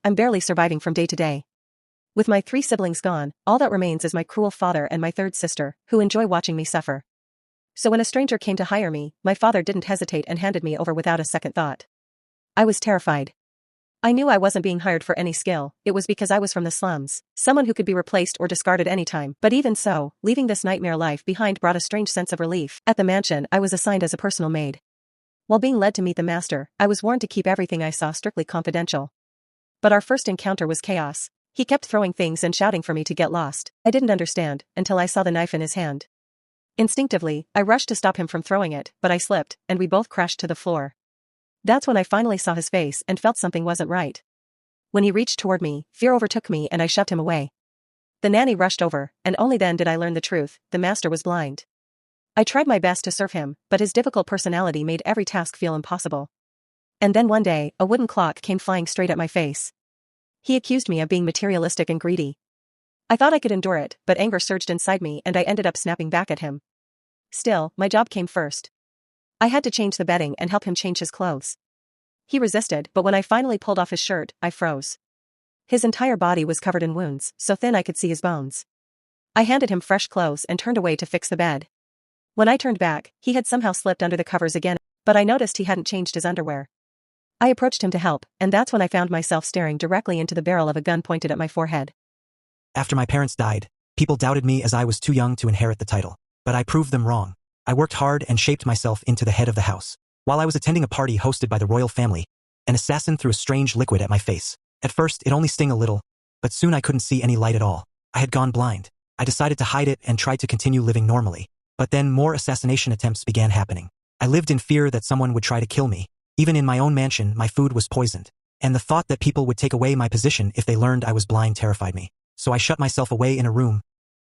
I'm barely surviving from day to day. With my 3 siblings gone, all that remains is my cruel father and my 3rd sister, who enjoy watching me suffer. So when a stranger came to hire me, my father didn't hesitate and handed me over without a second thought. I was terrified. I knew I wasn't being hired for any skill, it was because I was from the slums, someone who could be replaced or discarded anytime. But even so, leaving this nightmare life behind brought a strange sense of relief. At the mansion, I was assigned as a personal maid. While being led to meet the master, I was warned to keep everything I saw strictly confidential. But our first encounter was chaos. He kept throwing things and shouting for me to get lost. I didn't understand, until I saw the knife in his hand. Instinctively, I rushed to stop him from throwing it, but I slipped, and we both crashed to the floor. That's when I finally saw his face and felt something wasn't right. When he reached toward me, fear overtook me and I shoved him away. The nanny rushed over, and only then did I learn the truth: the master was blind. I tried my best to serve him, but his difficult personality made every task feel impossible. And then one day, a wooden clock came flying straight at my face. He accused me of being materialistic and greedy. I thought I could endure it, but anger surged inside me and I ended up snapping back at him. Still, my job came first. I had to change the bedding and help him change his clothes. He resisted, but when I finally pulled off his shirt, I froze. His entire body was covered in wounds, so thin I could see his bones. I handed him fresh clothes and turned away to fix the bed. When I turned back, he had somehow slipped under the covers again, but I noticed he hadn't changed his underwear. I approached him to help, and that's when I found myself staring directly into the barrel of a gun pointed at my forehead. After my parents died, people doubted me as I was too young to inherit the title. But I proved them wrong. I worked hard and shaped myself into the head of the house. While I was attending a party hosted by the royal family, an assassin threw a strange liquid at my face. At first, it only stung a little, but soon I couldn't see any light at all. I had gone blind. I decided to hide it and tried to continue living normally. But then more assassination attempts began happening. I lived in fear that someone would try to kill me. Even in my own mansion, my food was poisoned. And the thought that people would take away my position if they learned I was blind terrified me. So I shut myself away in a room.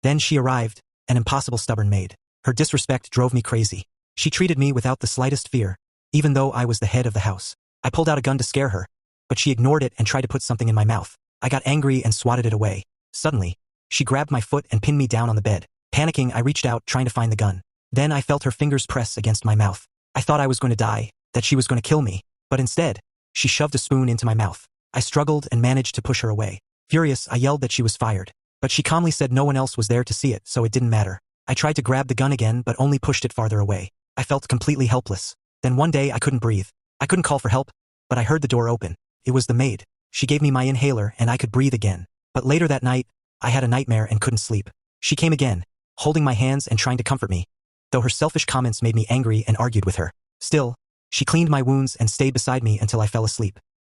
Then she arrived, an impossible stubborn maid. Her disrespect drove me crazy. She treated me without the slightest fear, even though I was the head of the house. I pulled out a gun to scare her, but she ignored it and tried to put something in my mouth. I got angry and swatted it away. Suddenly, she grabbed my foot and pinned me down on the bed. Panicking, I reached out, trying to find the gun. Then I felt her fingers press against my mouth. I thought I was going to die, that she was going to kill me, but instead, she shoved a spoon into my mouth. I struggled and managed to push her away. Furious, I yelled that she was fired, but she calmly said no one else was there to see it, so it didn't matter. I tried to grab the gun again but only pushed it farther away. I felt completely helpless. Then one day I couldn't breathe. I couldn't call for help, but I heard the door open. It was the maid. She gave me my inhaler and I could breathe again. But later that night, I had a nightmare and couldn't sleep. She came again, holding my hands and trying to comfort me, though her selfish comments made me angry and argued with her. Still, she cleaned my wounds and stayed beside me until I fell asleep.